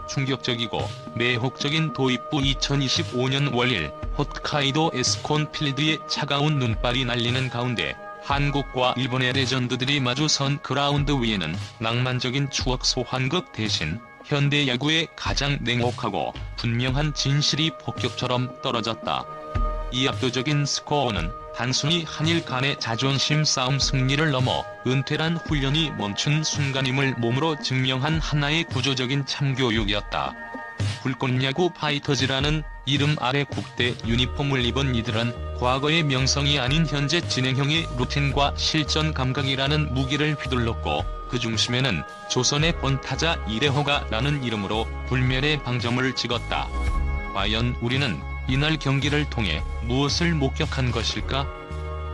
충격적이고 매혹적인 도입부 2025년 월일 홋카이도 에스콘 필드에 차가운 눈발이 날리는 가운데 한국과 일본의 레전드들이 마주선 그라운드 위에는 낭만적인 추억 소환극 대신 현대 야구의 가장 냉혹하고 분명한 진실이 폭격처럼 떨어졌다. 이 압도적인 스코어는 단순히 한일 간의 자존심 싸움 승리를 넘어 은퇴란 훈련이 멈춘 순간임을 몸으로 증명한 하나의 구조적인 참교육이었다. 불꽃야구 파이터즈라는 이름 아래 국대 유니폼을 입은 이들은 과거의 명성이 아닌 현재 진행형의 루틴과 실전 감각이라는 무기를 휘둘렀고 그 중심에는 조선의 본타자 이대호가 라는 이름으로 불멸의 방점을 찍었다. 과연 우리는 이날 경기를 통해 무엇을 목격한 것일까?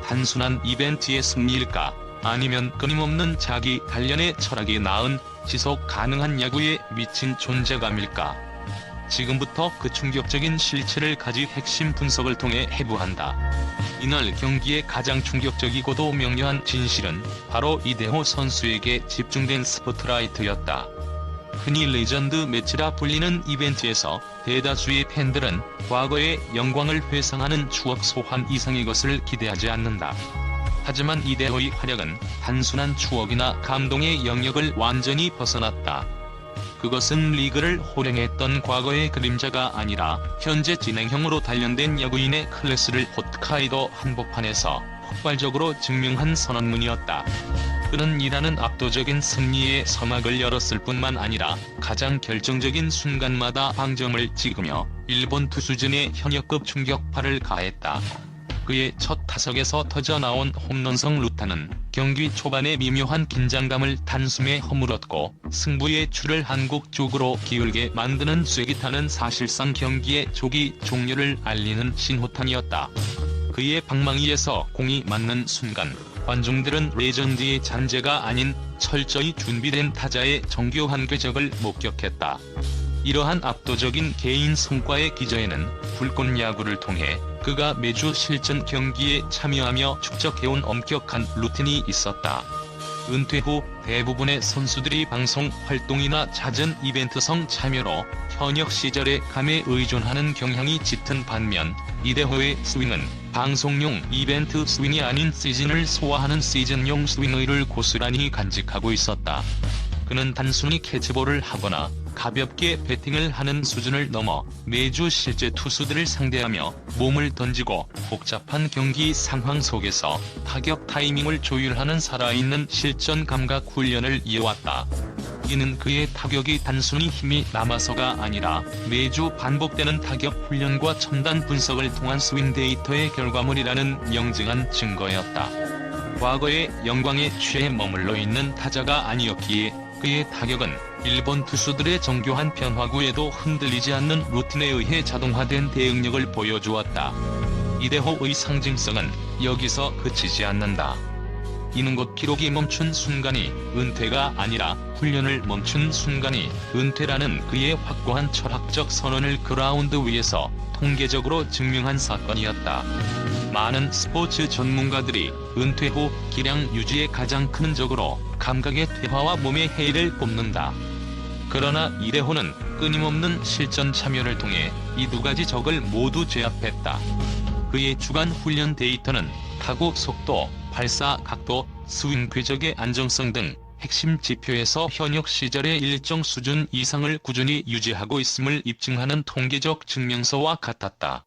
단순한 이벤트의 승리일까? 아니면 끊임없는 자기 단련의 철학이 낳은 지속 가능한 야구에 미친 존재감일까? 지금부터 그 충격적인 실체를 가진 핵심 분석을 통해 해부한다. 이날 경기의 가장 충격적이고도 명료한 진실은 바로 이대호 선수에게 집중된 스포트라이트였다. 흔히 레전드 매치라 불리는 이벤트에서 대다수의 팬들은 과거의 영광을 회상하는 추억 소환 이상의 것을 기대하지 않는다. 하지만 이대호의 활약은 단순한 추억이나 감동의 영역을 완전히 벗어났다. 그것은 리그를 호령했던 과거의 그림자가 아니라 현재 진행형으로 단련된 야구인의 클래스를 홋카이도 한복판에서 폭발적으로 증명한 선언문이었다. 그는 이라는 압도적인 승리의 서막을 열었을 뿐만 아니라 가장 결정적인 순간마다 방점을 찍으며 일본 투수진의 현역급 충격파를 가했다. 그의 첫 타석에서 터져나온 홈런성 루타는 경기 초반의 미묘한 긴장감을 단숨에 허물었고 승부의 줄을 한국 쪽으로 기울게 만드는 쐐기타는 사실상 경기의 조기 종료를 알리는 신호탄이었다. 그의 방망이에서 공이 맞는 순간 관중들은 레전드의 잔재가 아닌 철저히 준비된 타자의 정교한 궤적을 목격했다. 이러한 압도적인 개인 성과의 기저에는 불꽃야구를 통해 그가 매주 실전 경기에 참여하며 축적해온 엄격한 루틴이 있었다. 은퇴 후 대부분의 선수들이 방송 활동이나 잦은 이벤트성 참여로 현역 시절의 감에 의존하는 경향이 짙은 반면 이대호의 스윙은 방송용 이벤트 스윙이 아닌 시즌을 소화하는 시즌용 스윙의를 고스란히 간직하고 있었다. 그는 단순히 캐치볼을 하거나 가볍게 배팅을 하는 수준을 넘어 매주 실제 투수들을 상대하며 몸을 던지고 복잡한 경기 상황 속에서 타격 타이밍을 조율하는 살아있는 실전 감각 훈련을 이어왔다. 이는 그의 타격이 단순히 힘이 남아서가 아니라 매주 반복되는 타격 훈련과 첨단 분석을 통한 스윙 데이터의 결과물이라는 명징한 증거였다. 과거의 영광에 취해 머물러 있는 타자가 아니었기에 그의 타격은 일본 투수들의 정교한 변화구에도 흔들리지 않는 루틴에 의해 자동화된 대응력을 보여주었다. 이대호의 상징성은 여기서 그치지 않는다. 이는 곧 기록이 멈춘 순간이 은퇴가 아니라 훈련을 멈춘 순간이 은퇴라는 그의 확고한 철학적 선언을 그라운드 위에서 통계적으로 증명한 사건이었다. 많은 스포츠 전문가들이 은퇴 후 기량 유지의 가장 큰 적으로 감각의 퇴화와 몸의 해이를 꼽는다. 그러나 이대호는 끊임없는 실전 참여를 통해 이 두 가지 적을 모두 제압했다. 그의 주간 훈련 데이터는 타구 속도, 발사 각도, 스윙 궤적의 안정성 등 핵심 지표에서 현역 시절의 일정 수준 이상을 꾸준히 유지하고 있음을 입증하는 통계적 증명서와 같았다.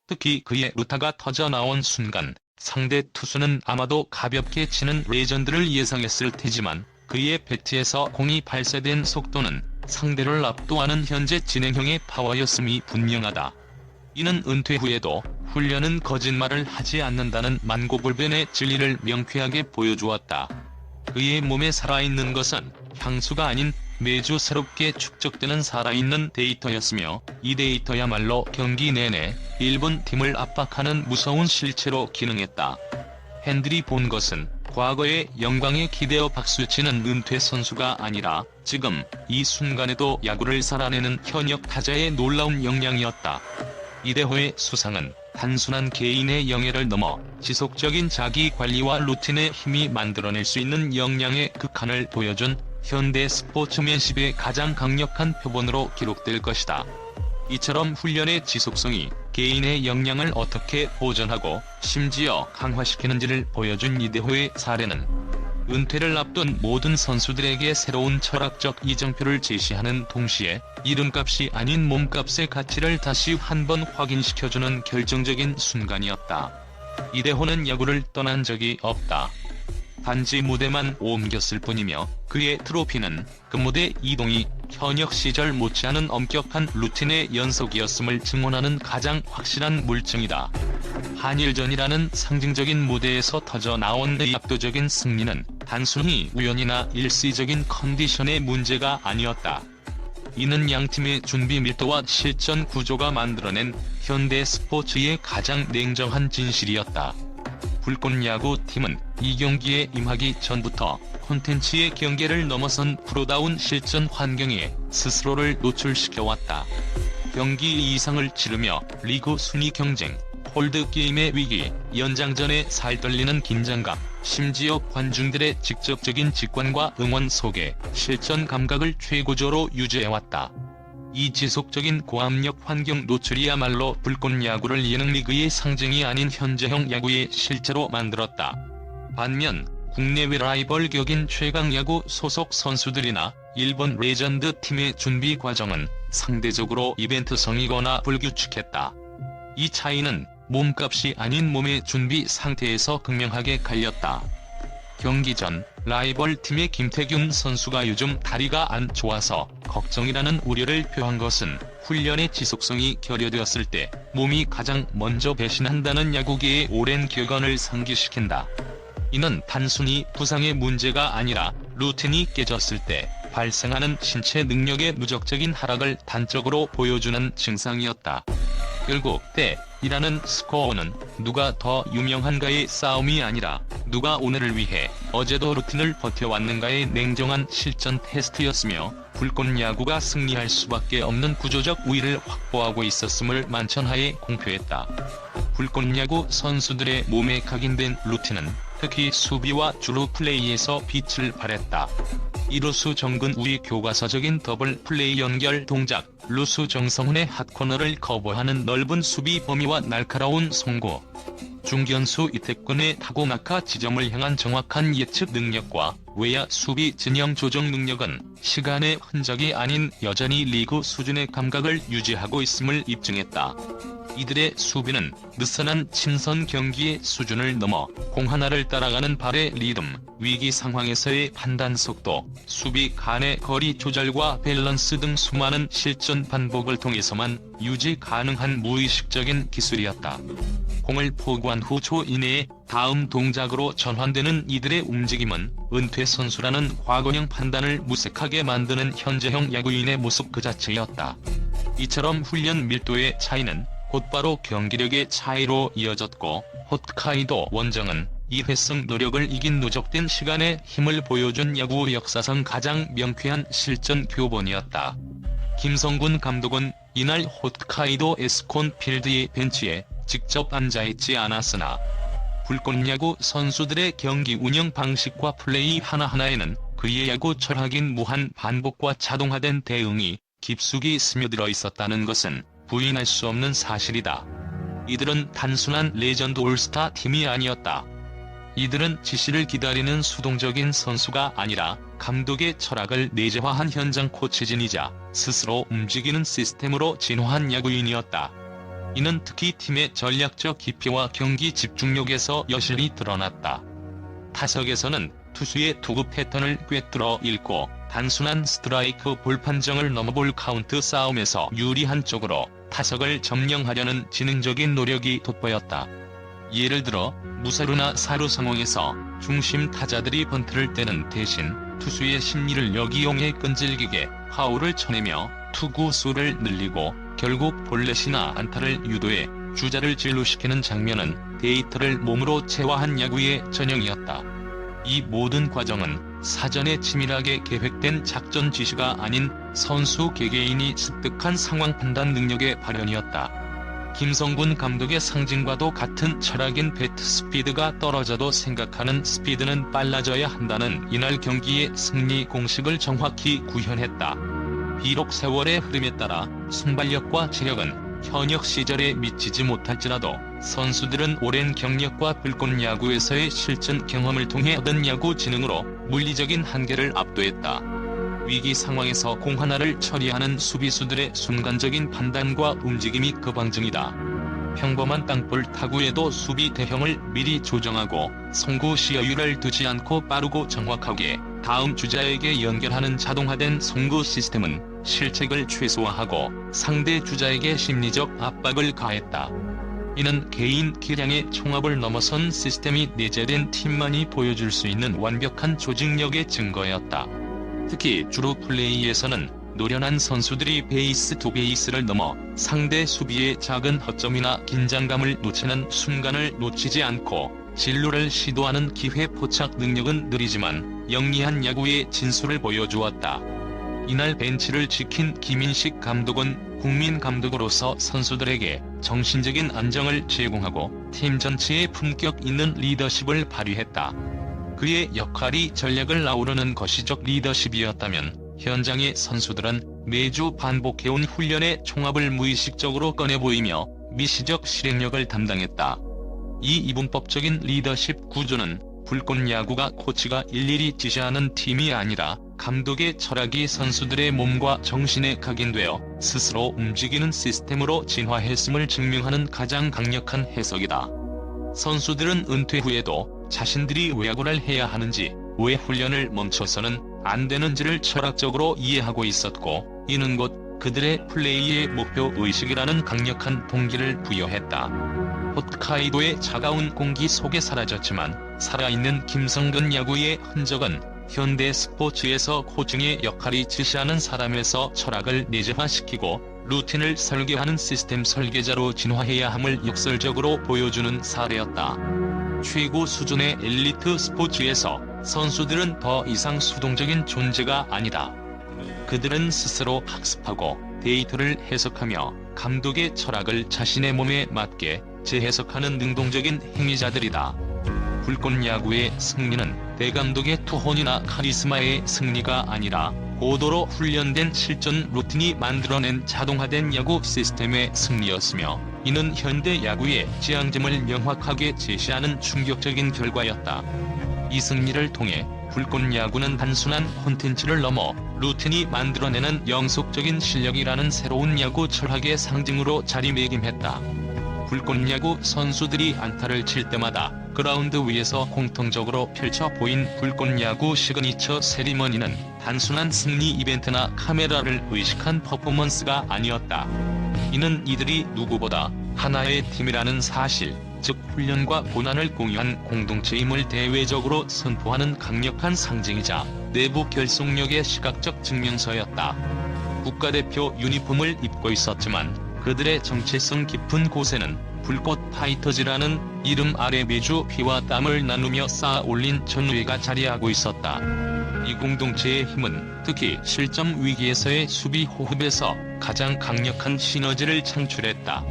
특히 그의 루타가 터져나온 순간 상대 투수는 아마도 가볍게 치는 레전드를 예상했을 테지만 그의 배트에서 공이 발사된 속도는 상대를 압도하는 현재 진행형의 파워였음이 분명하다. 이는 은퇴 후에도 훈련은 거짓말을 하지 않는다는 만고불변의 진리를 명쾌하게 보여주었다. 그의 몸에 살아있는 것은 향수가 아닌 매주 새롭게 축적되는 살아있는 데이터였으며 이 데이터야말로 경기 내내 일본 팀을 압박하는 무서운 실체로 기능했다. 팬들이 본 것은 과거의 영광에 기대어 박수치는 은퇴 선수가 아니라 지금 이 순간에도 야구를 살아내는 현역 타자의 놀라운 역량이었다. 이대호의 수상은 단순한 개인의 영예를 넘어 지속적인 자기 관리와 루틴의 힘이 만들어낼 수 있는 역량의 극한을 보여준 현대 스포츠맨십의 가장 강력한 표본으로 기록될 것이다. 이처럼 훈련의 지속성이 개인의 역량을 어떻게 보존하고 심지어 강화시키는지를 보여준 이대호의 사례는 은퇴를 앞둔 모든 선수들에게 새로운 철학적 이정표를 제시하는 동시에 이름값이 아닌 몸값의 가치를 다시 한번 확인시켜주는 결정적인 순간이었다. 이대호는 야구를 떠난 적이 없다. 단지 무대만 옮겼을 뿐이며 그의 트로피는 그 무대 이동이 현역 시절 못지않은 엄격한 루틴의 연속이었음을 증언하는 가장 확실한 물증이다. 한일전이라는 상징적인 무대에서 터져나온 그 압도적인 승리는 단순히 우연이나 일시적인 컨디션의 문제가 아니었다. 이는 양팀의 준비 밀도와 실전 구조가 만들어낸 현대 스포츠의 가장 냉정한 진실이었다. 불꽃야구팀은 이 경기에 임하기 전부터 콘텐츠의 경계를 넘어선 프로다운 실전 환경에 스스로를 노출시켜왔다. 경기 이상을 치르며 리그 순위 경쟁, 홀드게임의 위기, 연장전에 살떨리는 긴장감, 심지어 관중들의 직접적인 직관과 응원 속에 실전 감각을 최고조로 유지해왔다. 이 지속적인 고압력 환경 노출이야말로 불꽃야구를 예능리그의 상징이 아닌 현재형 야구의 실제로 만들었다. 반면 국내외 라이벌 격인 최강야구 소속 선수들이나 일본 레전드 팀의 준비 과정은 상대적으로 이벤트성이거나 불규칙했다. 이 차이는 몸값이 아닌 몸의 준비 상태에서 극명하게 갈렸다. 경기 전 라이벌 팀의 김태균 선수가 요즘 다리가 안 좋아서 걱정이라는 우려를 표한 것은 훈련의 지속성이 결여되었을 때 몸이 가장 먼저 배신한다는 야구계의 오랜 격언을 상기시킨다. 이는 단순히 부상의 문제가 아니라 루틴이 깨졌을 때 발생하는 신체 능력의 누적적인 하락을 단적으로 보여주는 증상이었다. 결국 때이라는 스코어는 누가 더 유명한가의 싸움이 아니라 누가 오늘을 위해 어제도 루틴을 버텨왔는가의 냉정한 실전 테스트였으며 불꽃야구가 승리할 수밖에 없는 구조적 우위를 확보하고 있었음을 만천하에 공표했다. 불꽃야구 선수들의 몸에 각인된 루틴은 특히 수비와 주루 플레이에서 빛을 발했다. 이루수 정근 우리 교과서적인 더블 플레이 연결 동작, 루수 정성훈의 핫코너를 커버하는 넓은 수비 범위와 날카로운 송구, 중견수 이태근의 타고낙하 지점을 향한 정확한 예측 능력과 외야 수비 진영 조정 능력은 시간의 흔적이 아닌 여전히 리그 수준의 감각을 유지하고 있음을 입증했다. 이들의 수비는 느슨한 침선 경기의 수준을 넘어 공 하나를 따라가는 발의 리듬, 위기 상황에서의 판단 속도, 수비 간의 거리 조절과 밸런스 등 수많은 실전 반복을 통해서만 유지 가능한 무의식적인 기술이었다. 공을 포구한 후 초 이내에 다음 동작으로 전환되는 이들의 움직임은 은퇴 선수라는 과거형 판단을 무색하게 만드는 현재형 야구인의 모습 그 자체였다. 이처럼 훈련 밀도의 차이는 곧바로 경기력의 차이로 이어졌고 홋카이도 원정은 2회승 노력을 이긴 누적된 시간의 힘을 보여준 야구 역사상 가장 명쾌한 실전 교본이었다. 김성군 감독은 이날 홋카이도 에스콘 필드의 벤치에 직접 앉아있지 않았으나 불꽃야구 선수들의 경기 운영 방식과 플레이 하나하나에는 그의 야구 철학인 무한 반복과 자동화된 대응이 깊숙이 스며들어 있었다는 것은 부인할 수 없는 사실이다. 이들은 단순한 레전드 올스타 팀이 아니었다. 이들은 지시를 기다리는 수동적인 선수가 아니라 감독의 철학을 내재화한 현장 코치진이자 스스로 움직이는 시스템으로 진화한 야구인이었다. 이는 특히 팀의 전략적 깊이와 경기 집중력에서 여실히 드러났다. 타석에서는 투수의 투구 패턴을 꿰뚫어 읽고 단순한 스트라이크 볼 판정을 넘어 볼 카운트 싸움에서 유리한 쪽으로 타석을 점령하려는 지능적인 노력이 돋보였다. 예를 들어 무사루나 사루 상황에서 중심 타자들이 번트를 떼는 대신 투수의 심리를 역이용해 끈질기게 파울을 쳐내며 투구 수를 늘리고 결국 볼넷이나 안타를 유도해 주자를 진루시키는 장면은 데이터를 몸으로 체화한 야구의 전형이었다. 이 모든 과정은 사전에 치밀하게 계획된 작전 지시가 아닌 선수 개개인이 습득한 상황 판단 능력의 발현이었다. 김성군 감독의 상징과도 같은 철학인 배트 스피드가 떨어져도 생각하는 스피드는 빨라져야 한다는 이날 경기의 승리 공식을 정확히 구현했다. 비록 세월의 흐름에 따라 순발력과 체력은 현역 시절에 미치지 못할지라도 선수들은 오랜 경력과 불꽃 야구에서의 실전 경험을 통해 얻은 야구 지능으로 물리적인 한계를 압도했다. 위기 상황에서 공 하나를 처리하는 수비수들의 순간적인 판단과 움직임이 그 방증이다. 평범한 땅볼 타구에도 수비 대형을 미리 조정하고 송구 시 여유를 두지 않고 빠르고 정확하게 다음 주자에게 연결하는 자동화된 송구 시스템은 실책을 최소화하고 상대 주자에게 심리적 압박을 가했다. 이는 개인 기량의 총합을 넘어선 시스템이 내재된 팀만이 보여줄 수 있는 완벽한 조직력의 증거였다. 특히 주루 플레이에서는 노련한 선수들이 베이스 투 베이스를 넘어 상대 수비의 작은 허점이나 긴장감을 놓치는 순간을 놓치지 않고 진루를 시도하는 기회 포착 능력은 느리지만 영리한 야구의 진수를 보여주었다. 이날 벤치를 지킨 김인식 감독은 국민 감독으로서 선수들에게 정신적인 안정을 제공하고 팀 전체의 품격 있는 리더십을 발휘했다. 그의 역할이 전략을 아우르는 거시적 리더십이었다면 현장의 선수들은 매주 반복해온 훈련의 총합을 무의식적으로 꺼내 보이며 미시적 실행력을 담당했다. 이 이분법적인 리더십 구조는 불꽃 야구가 코치가 일일이 지시하는 팀이 아니라 감독의 철학이 선수들의 몸과 정신에 각인되어 스스로 움직이는 시스템으로 진화했음을 증명하는 가장 강력한 해석이다. 선수들은 은퇴 후에도 자신들이 왜 야구를 해야 하는지, 왜 훈련을 멈춰서는 안 되는지를 철학적으로 이해하고 있었고, 이는 곧 그들의 플레이의 목표 의식이라는 강력한 동기를 부여했다. 홋카이도의 차가운 공기 속에 사라졌지만 살아있는 김성근 야구의 흔적은 현대 스포츠에서 코칭의 역할이 지시하는 사람에서 철학을 내재화시키고 루틴을 설계하는 시스템 설계자로 진화해야 함을 역설적으로 보여주는 사례였다. 최고 수준의 엘리트 스포츠에서 선수들은 더 이상 수동적인 존재가 아니다. 그들은 스스로 학습하고 데이터를 해석하며 감독의 철학을 자신의 몸에 맞게 재해석하는 능동적인 행위자들이다. 불꽃 야구의 승리는 대감독의 투혼이나 카리스마의 승리가 아니라 고도로 훈련된 실전 루틴이 만들어낸 자동화된 야구 시스템의 승리였으며, 이는 현대 야구의 지향점을 명확하게 제시하는 충격적인 결과였다. 이 승리를 통해 불꽃 야구는 단순한 콘텐츠를 넘어 루틴이 만들어내는 영속적인 실력이라는 새로운 야구 철학의 상징으로 자리매김했다. 불꽃 야구 선수들이 안타를 칠 때마다 그라운드 위에서 공통적으로 펼쳐 보인 불꽃 야구 시그니처 세리머니는 단순한 승리 이벤트나 카메라를 의식한 퍼포먼스가 아니었다. 이는 이들이 누구보다 하나의 팀이라는 사실, 즉 훈련과 고난을 공유한 공동체임을 대외적으로 선포하는 강력한 상징이자 내부 결속력의 시각적 증명서였다. 국가대표 유니폼을 입고 있었지만 그들의 정체성 깊은 곳에는 불꽃 파이터즈라는 이름 아래 매주 피와 땀을 나누며 쌓아 올린 전우회가 자리하고 있었다. 이 공동체의 힘은 특히 실점 위기에서의 수비 호흡에서 가장 강력한 시너지를 창출했다.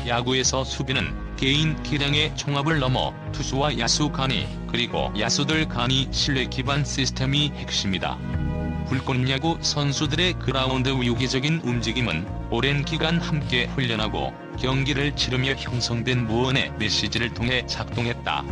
야구에서 수비는 개인 기량의 총합을 넘어 투수와 야수 간이, 그리고 야수들 간이 신뢰 기반 시스템이 핵심이다. 불꽃 야구 선수들의 그라운드 유기적인 움직임은 오랜 기간 함께 훈련하고 경기를 치르며 형성된 무언의 메시지를 통해 작동했다.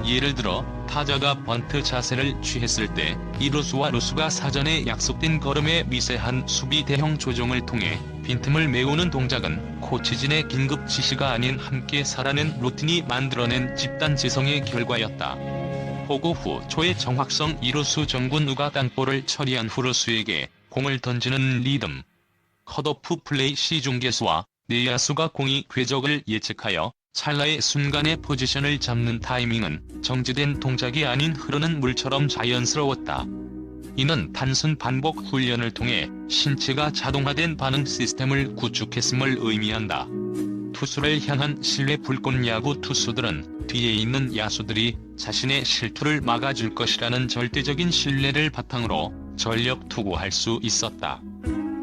예를 들어 타자가 번트 자세를 취했을 때 이루수와 루수가 사전에 약속된 걸음의 미세한 수비 대형 조정을 통해 빈틈을 메우는 동작은 코치진의 긴급 지시가 아닌 함께 살아낸 루틴이 만들어낸 집단 지성의 결과였다. 포구 후 초의 정확성 이루수 정근우가 땅볼을 처리한 후루수에게 공을 던지는 리듬, 컷오프 플레이 시 중계수와 내야수가 공이 궤적을 예측하여 찰나의 순간의 포지션을 잡는 타이밍은 정지된 동작이 아닌 흐르는 물처럼 자연스러웠다. 이는 단순 반복 훈련을 통해 신체가 자동화된 반응 시스템을 구축했음을 의미한다. 투수를 향한 신뢰. 불꽃 야구 투수들은 뒤에 있는 야수들이 자신의 실투를 막아줄 것이라는 절대적인 신뢰를 바탕으로 전력 투구할 수 있었다.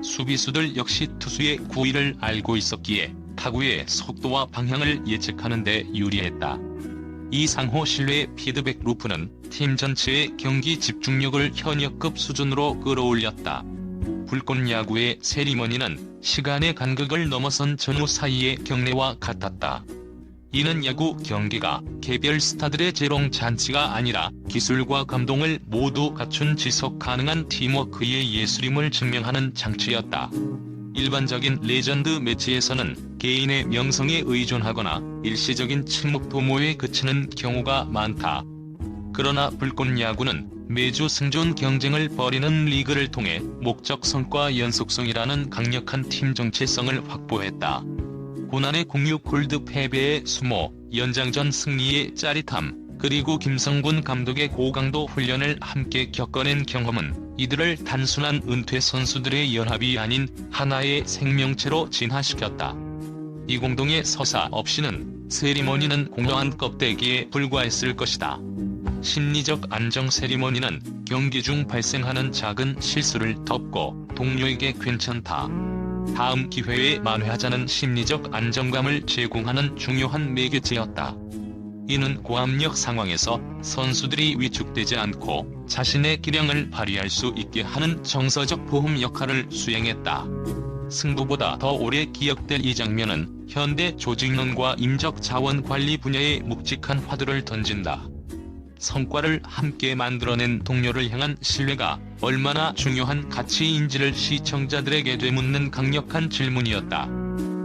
수비수들 역시 투수의 구위를 알고 있었기에 타구의 속도와 방향을 예측하는 데 유리했다. 이 상호 신뢰의 피드백 루프는 팀 전체의 경기 집중력을 현역급 수준으로 끌어올렸다. 불꽃 야구의 세리머니는 시간의 간극을 넘어선 전후 사이의 경례와 같았다. 이는 야구 경기가 개별 스타들의 재롱 잔치가 아니라 기술과 감동을 모두 갖춘 지속 가능한 팀워크의 예술임을 증명하는 장치였다. 일반적인 레전드 매치에서는 개인의 명성에 의존하거나 일시적인 침묵 도모에 그치는 경우가 많다. 그러나 불꽃 야구는 매주 생존 경쟁을 벌이는 리그를 통해 목적 성과 연속성이라는 강력한 팀 정체성을 확보했다. 고난의 공유 골드 패배의 수모, 연장전 승리의 짜릿함, 그리고 김성군 감독의 고강도 훈련을 함께 겪어낸 경험은 이들을 단순한 은퇴 선수들의 연합이 아닌 하나의 생명체로 진화시켰다. 이 공동의 서사 없이는 세리머니는 공허한 껍데기에 불과했을 것이다. 심리적 안정 세리머니는 경기 중 발생하는 작은 실수를 덮고 동료에게 괜찮다, 다음 기회에 만회하자는 심리적 안정감을 제공하는 중요한 매개체였다. 이는 고압력 상황에서 선수들이 위축되지 않고 자신의 기량을 발휘할 수 있게 하는 정서적 보험 역할을 수행했다. 승부보다 더 오래 기억될 이 장면은 현대 조직론과 인적 자원 관리 분야에 묵직한 화두를 던진다. 성과를 함께 만들어낸 동료를 향한 신뢰가 얼마나 중요한 가치인지를 시청자들에게 되묻는 강력한 질문이었다.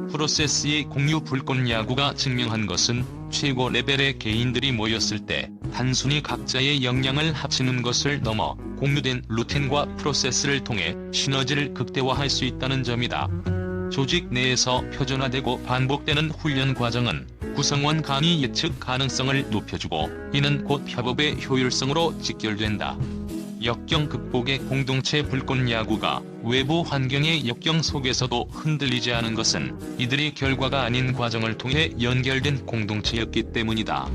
프로세스의 공유 불꽃 야구가 증명한 것은 최고 레벨의 개인들이 모였을 때 단순히 각자의 역량을 합치는 것을 넘어 공유된 루틴과 프로세스를 통해 시너지를 극대화할 수 있다는 점이다. 조직 내에서 표준화되고 반복되는 훈련 과정은 구성원 간의 예측 가능성을 높여주고 이는 곧 협업의 효율성으로 직결된다. 역경 극복의 공동체 불꽃 야구가 외부 환경의 역경 속에서도 흔들리지 않은 것은 이들이 결과가 아닌 과정을 통해 연결된 공동체였기 때문이다.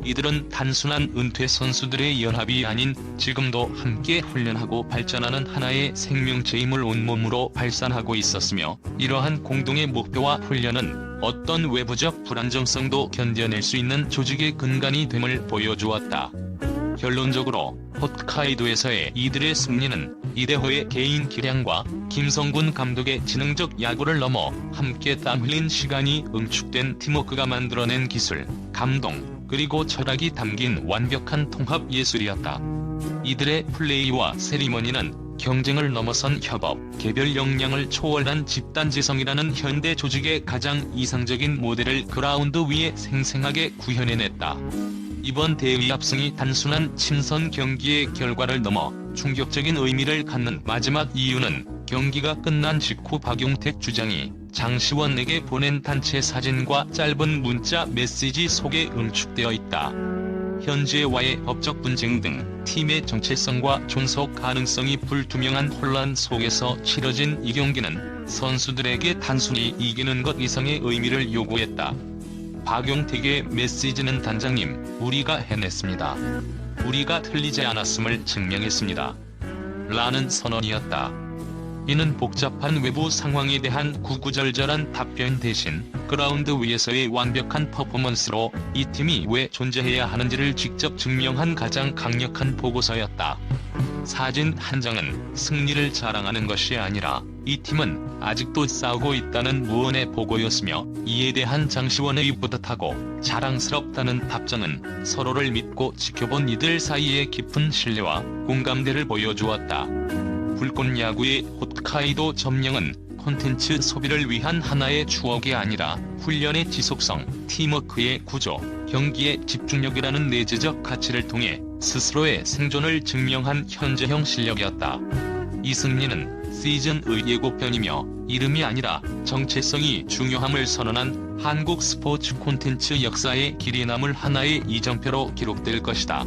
이들은 단순한 은퇴 선수들의 연합이 아닌 지금도 함께 훈련하고 발전하는 하나의 생명체임을 온몸으로 발산하고 있었으며, 이러한 공동의 목표와 훈련은 어떤 외부적 불안정성도 견뎌낼 수 있는 조직의 근간이 됨을 보여주었다. 결론적으로 홋카이도에서의 이들의 승리는 이대호의 개인 기량과 김성군 감독의 지능적 야구를 넘어 함께 땀 흘린 시간이 응축된 팀워크가 만들어낸 기술, 감동, 그리고 철학이 담긴 완벽한 통합 예술이었다. 이들의 플레이와 세리머니는 경쟁을 넘어선 협업, 개별 역량을 초월한 집단지성이라는 현대 조직의 가장 이상적인 모델을 그라운드 위에 생생하게 구현해냈다. 이번 대회 합승이 단순한 친선 경기의 결과를 넘어 충격적인 의미를 갖는 마지막 이유는 경기가 끝난 직후 박용택 주장이 장시원에게 보낸 단체 사진과 짧은 문자 메시지 속에 응축되어 있다. 현재와의 법적 분쟁 등 팀의 정체성과 존속 가능성이 불투명한 혼란 속에서 치러진 이 경기는 선수들에게 단순히 이기는 것 이상의 의미를 요구했다. 박용택의 메시지는 단장님, 우리가 해냈습니다. 우리가 틀리지 않았음을 증명했습니다. 라는 선언이었다. 이는 복잡한 외부 상황에 대한 구구절절한 답변 대신 그라운드 위에서의 완벽한 퍼포먼스로 이 팀이 왜 존재해야 하는지를 직접 증명한 가장 강력한 보고서였다. 사진 한 장은 승리를 자랑하는 것이 아니라 이 팀은 아직도 싸우고 있다는 무언의 보고였으며, 이에 대한 장시원의 뿌듯하고 자랑스럽다는 답장은 서로를 믿고 지켜본 이들 사이의 깊은 신뢰와 공감대를 보여주었다. 불꽃 야구의 홋카이도 점령은 콘텐츠 소비를 위한 하나의 추억이 아니라 훈련의 지속성, 팀워크의 구조, 경기의 집중력이라는 내재적 가치를 통해 스스로의 생존을 증명한 현재형 실력이었다. 이 승리는 시즌의 예고편이며 이름이 아니라 정체성이 중요함을 선언한 한국 스포츠 콘텐츠 역사에 길이 남을 하나의 이정표로 기록될 것이다.